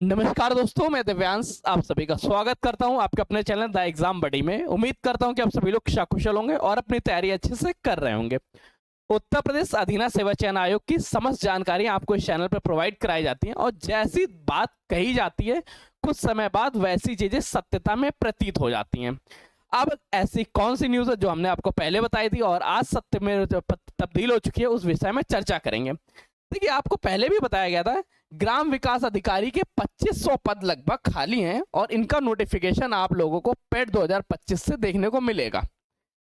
नमस्कार दोस्तों, मैं दिव्यांश आप सभी का स्वागत करता हूं आपके अपने चैनल द एग्जाम बडी में। उम्मीद करता हूं कि आप सभी लोग कुशल होंगे और अपनी तैयारी अच्छे से कर रहे होंगे। उत्तर प्रदेश अधीना सेवा चयन आयोग की समस्त जानकारी आपको इस चैनल पर प्रोवाइड कराई जाती है और जैसी बात कही जाती है कुछ समय बाद वैसी चीजें सत्यता में प्रतीत हो जाती हैं। अब ऐसी कौन सी न्यूज़ है जो हमने आपको पहले बताई थी और आज सत्य में तब्दील हो चुकी है, उस विषय में चर्चा करेंगे। देखिए, आपको पहले भी बताया गया था ग्राम विकास अधिकारी के 2500 पद लगभग खाली हैं और इनका नोटिफिकेशन आप लोगों को पेड 2025 से देखने को मिलेगा।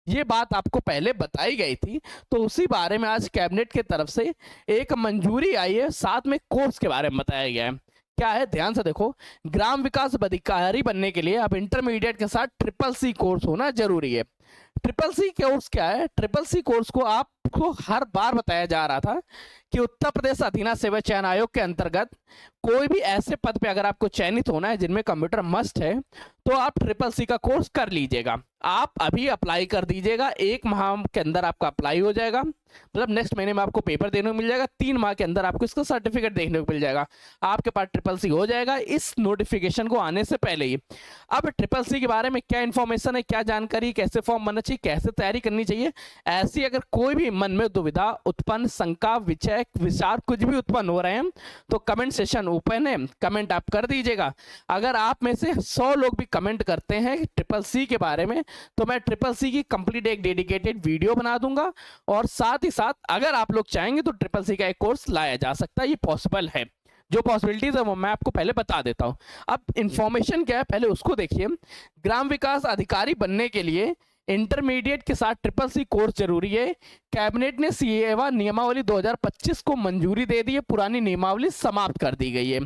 ये बात आपको पहले बताई गई थी, तो उसी बारे में आज कैबिनेट की तरफ से एक मंजूरी आई है, साथ में कोर्स के बारे में बताया गया है। क्या है, ध्यान से देखो। ग्राम विकास अधिकारी बनने के लिए अब इंटरमीडिएट के साथ ट्रिपल सी कोर्स होना जरूरी है। ट्रिपल सी कोर्स क्या है? ट्रिपल सी कोर्स को आपको हर बार बताया जा रहा था कि उत्तर प्रदेश अधीना सेवा चयन आयोग के अंतर्गत कोई भी ऐसे पद पे अगर आपको चयनित होना है जिनमें कंप्यूटर मस्ट है, तो आप ट्रिपल सी का कोर्स कर लीजिएगा। आप अभी अप्लाई कर दीजिएगा, 1 माह के अंदर आपका अप्लाई हो जाएगा। मतलब नेक्स्ट महीने में आपको पेपर देने को मिल जाएगा, 3 माह के अंदर आपको इसका सर्टिफिकेट देखने को मिल जाएगा। आपके पास ट्रिपल सी हो जाएगा इस नोटिफिकेशन को आने से पहले ही। अब ट्रिपल सी के बारे में क्या इन्फॉर्मेशन है, क्या जानकारी, कैसे फॉर्म बनना चाहिए, कैसे तैयारी करनी चाहिए, ऐसी अगर कोई भी मन में दुविधा उत्पन्न, शंका, विचय, विचार कुछ भी उत्पन्न हो रहे हैं तो कमेंट सेशन ओपन है, कमेंट आप कर दीजिएगा। अगर आप में से 100 लोग भी कमेंट करते हैं ट्रिपल सी के बारे में तो मैं ट्रिपल सी की कंप्लीट एक डेडिकेटेड वीडियो बना दूंगा और साथ ही साथ अगर आप लोग चाहेंगे तो ट्रिपल सी का एक कोर्स लाया जा सकता है। ये पॉसिबल है, जो पॉसिबिलिटीज है वो मैं आपको पहले बता देता हूं। अब इंफॉर्मेशन क्या है पहले उसको देखिए। ग्राम विकास अधिकारी बनने के लिए इंटरमीडिएट के साथ ट्रिपल सी कोर्स जरूरी है। कैबिनेट ने सेवा नियमावली 2025 को मंजूरी दे दी है, पुरानी नियमावली समाप्त कर दी गई है।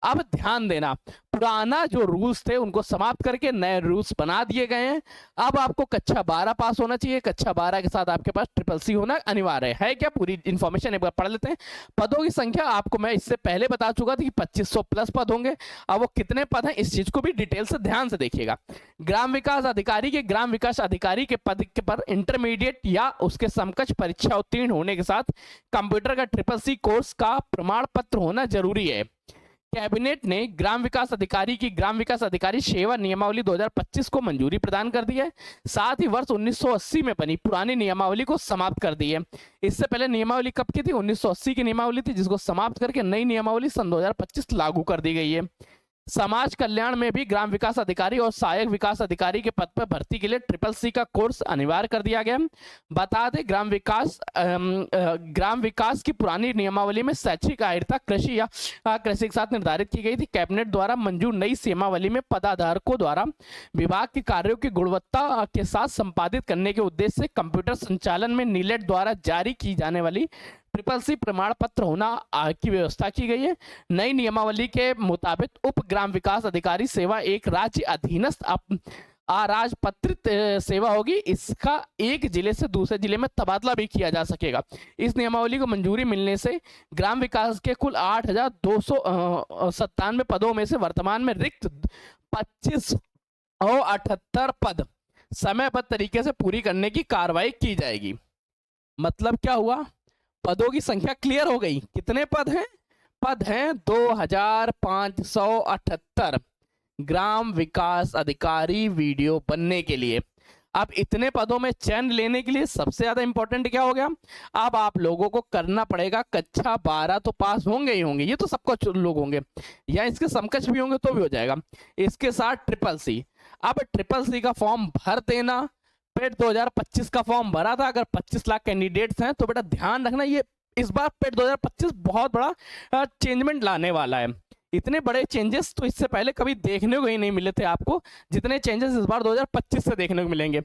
अब ध्यान देना, पुराना जो रूल्स थे उनको समाप्त करके नए रूल्स बना दिए गए हैं। अब आपको कक्षा 12 पास होना चाहिए, कक्षा 12 के साथ आपके पास ट्रिपल सी होना अनिवार्य है। क्या पूरी इन्फॉर्मेशन एक बार पढ़ लेते हैं। पदों की संख्या आपको मैं इससे पहले बता चुका था कि 2500 प्लस पद होंगे। अब वो कितने पद हैं इस चीज को भी डिटेल से ध्यान से देखिएगा। ग्राम विकास अधिकारी के ग्राम विकास अधिकारी के पद पर इंटरमीडिएट या उसके समकक्ष परीक्षा उत्तीर्ण होने के साथ कंप्यूटर का ट्रिपल सी कोर्स का प्रमाण पत्र होना जरूरी है। कैबिनेट ने ग्राम विकास अधिकारी की ग्राम विकास अधिकारी सेवा नियमावली 2025 को मंजूरी प्रदान कर दी है। साथ ही वर्ष 1980 में बनी पुरानी नियमावली को समाप्त कर दी है। इससे पहले नियमावली कब की थी? 1980 की नियमावली थी, जिसको समाप्त करके नई नियमावली सन 2025 लागू कर दी गई है। समाज कल्याण में भी ग्राम विकास अधिकारी और सहायक विकास अधिकारी के पद पर भर्ती के लिए ट्रिपल सी का कोर्स अनिवार्य कर दिया गया। बता दें, ग्राम विकास की पुरानी नियमावली में शैक्षिक आयता कृषि या कृषि के साथ निर्धारित की गई थी। कैबिनेट द्वारा मंजूर नई नियमावली में पदाधारकों द्वारा विभाग के कार्यों की गुणवत्ता के साथ संपादित करने के उद्देश्य से कंप्यूटर संचालन में नीलेट द्वारा जारी की जाने वाली ट्रिपल सी प्रमाण पत्र होना की व्यवस्था की गई है। नई नियमावली के मुताबिक उप ग्राम विकास अधिकारी सेवा एक राज्य अधीनस्थ अराजपत्रित सेवा होगी। इसका एक जिले से दूसरे जिले में तबादला भी किया जा सकेगा। इस नियमावली को मंजूरी मिलने से ग्राम विकास के कुल 8297 पदों में से वर्तमान में रिक्त 2578 पद समयबद्ध तरीके से पूरी करने की कार्रवाई की जाएगी। मतलब क्या हुआ? पदों की संख्या क्लियर हो गई। कितने पद हैं? पद हैं 2578 ग्राम विकास अधिकारी वीडियो बनने के लिए। अब इतने पदों में चयन लेने के लिए सबसे ज्यादा इंपॉर्टेंट क्या हो गया? अब आप लोगों को करना पड़ेगा, कक्षा 12 तो पास होंगे ही होंगे, ये तो सबको लोग होंगे, या इसके समकक्ष भी होंगे तो भी हो जाएगा। इसके साथ ट्रिपल सी। अब ट्रिपल सी का फॉर्म भर देना। पेट 2025 का फॉर्म भरा था। अगर 25 लाख कैंडिडेट्स हैं तो बेटा ध्यान रखना, ये इस बार पेट 2025 बहुत बड़ा चेंजमेंट लाने वाला है। इतने बड़े चेंजेस तो इससे पहले कभी देखने को ही नहीं मिले थे आपको, जितने चेंजेस इस बार 2025 से देखने को मिलेंगे।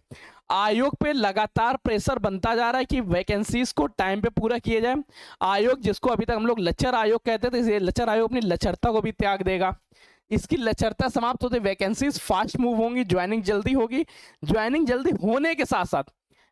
आयोग पे लगातार प्रेशर बनता जा रहा है कि वैकेंसीज को टाइम पे पूरा किया जाए। आयोग, जिसको अभी तक हम लोग लचर आयोग कहते थे, लचर आयोग अपनी लचरता को भी त्याग देगा। इसकी लचरता समाप्त होते वैकेंसीज फास्ट मूव होंगी, ज्वाइनिंग जल्दी होगी। ज्वाइनिंग जल्दी होने के साथ साथ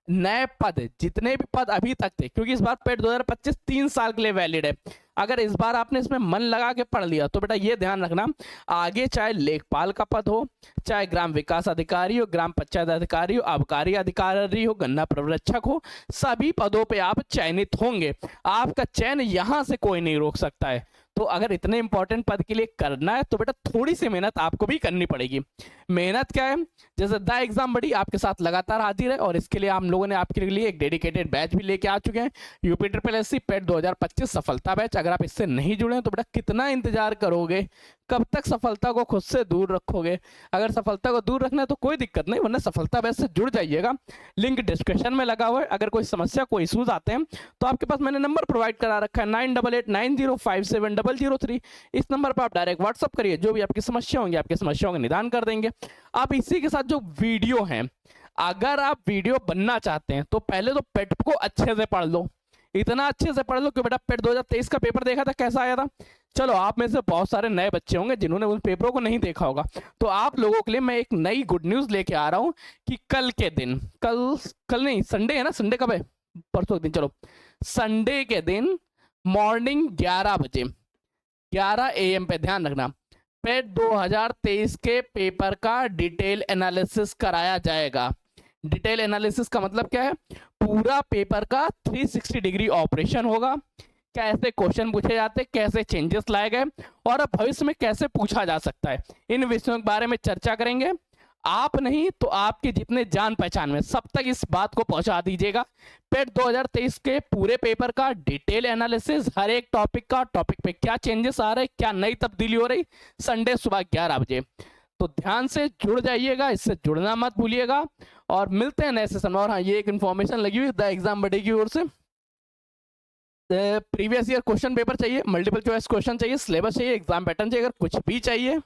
नए पद, जितने भी पद अभी तक थे, क्योंकि इस बार पेट 2025 3 साल के लिए वैलिड है। अगर इस बार आपने इसमें मन लगा के पढ़ लिया तो बेटा ये ध्यान रखना, आगे चाहे लेखपाल का पद हो, चाहे ग्राम विकास अधिकारी हो, ग्राम पंचायत अधिकारी हो, आबकारी अधिकारी हो, गन्ना प्रवरक्षक हो, सभी पदों पे आप चयनित होंगे। आपका चयन यहां से कोई नहीं रोक सकता है। तो अगर इतने इंपॉर्टेंट पद के लिए करना है तो बेटा थोड़ी सी मेहनत आपको भी करनी पड़ेगी। मेहनत क्या है, जैसे द एग्जाम बडी आपके साथ लगातार हाजिर है और इसके लिए हम लोगों ने आपके लिए एक डेडिकेटेड बैच भी लेके आ चुके हैं, यूपी ट्रिपल एससी पेट 2025 सफलता बैच। अगर आप इससे नहीं जुड़े हैं तो बेटा कितना इंतजार करोगे, कब तक सफलता को खुद से दूर रखोगे। अगर सफलता को दूर रखना है तो कोई दिक्कत नहीं, वरना सफलता बैच से जुड़ जाइएगा, लिंक डिस्क्रिप्शन में लगा हुआ है। अगर कोई समस्या कोई इशूज आते हैं तो आपके पास मैंने नंबर प्रोवाइड करा रखा है 9889057003। इस नंबर पर आप डायरेक्ट व्हाट्सअप करिए, जो भी आपकी समस्या होंगी आपकी समस्याओं का निदान कर देंगे। आप इसी के साथ जो वीडियो है, अगर आप वीडियो बनना चाहते हैं तो पहले तो पेट को अच्छे से पढ़ लो, इतना अच्छे से पढ़ लो कि बेटा पेट 2023 का पेपर देखा था कैसा आया था। चलो आप में से बहुत सारे नए बच्चे होंगे जिन्होंने उन पेपरों को नहीं देखा होगा, तो आप लोगों के लिए मैं एक नई गुड न्यूज लेके आ रहा हूं कि कल के दिन, कल नहीं, संडे है ना, संडे कब है, परसों के दिन, चलो संडे के दिन मॉर्निंग 11 बजे 11 AM पे ध्यान रखना, पेट 2023 के पेपर का डिटेल एनालिसिस कराया जाएगा। डिटेल एनालिसिस का मतलब क्या है, पूरा पेपर का 360 डिग्री ऑपरेशन होगा, कैसे क्वेश्चन पूछे जाते, कैसे चेंजेस लाए गए और अब भविष्य में कैसे पूछा जा सकता है, इन विषयों के बारे में चर्चा करेंगे। आप नहीं तो आपके जितने जान पहचान में सब तक इस बात को पहुंचा दीजिएगा। पेट 2023 के पूरे पेपर का डिटेल एनालिसिस, हर एक टॉपिक पे क्या चेंजेस आ रहे, क्या नई तब्दीली हो रही, संडे सुबह 11 बजे। तो ध्यान से जुड़ जाइएगा, इससे जुड़ना मत भूलिएगा और मिलते हैं नए सेशन में। और हाँ, ये एक इन्फॉर्मेशन लगी हुई द एग्जाम बडी की ओर से, प्रीवियस ईयर क्वेश्चन पेपर चाहिए, मल्टीपल चॉइस क्वेश्चन चाहिए, सिलेबस चाहिए, एग्जाम पैटर्न चाहिए, अगर कुछ भी चाहिए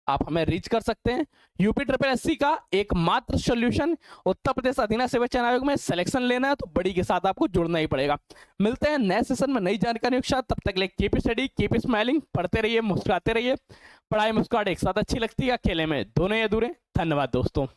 आप हमें रीच कर सकते हैं। यूपी ट्रिपल एससी का एकमात्र सॉल्यूशन, उत्तर प्रदेश अधीना सेवा चयन आयोग में सिलेक्शन लेना है तो बड़ी के साथ आपको जुड़ना ही पड़ेगा। मिलते हैं नए सेशन में नई जानकारी के साथ, तब तक ले कीप स्टडी, कीप स्माइलिंग, पढ़ते रहिए, मुस्कुराते रहिए। पढ़ाई मुस्कुराहट एक साथ अच्छी लगती है, अकेले में दोनों ही अधूरे। धन्यवाद दोस्तों।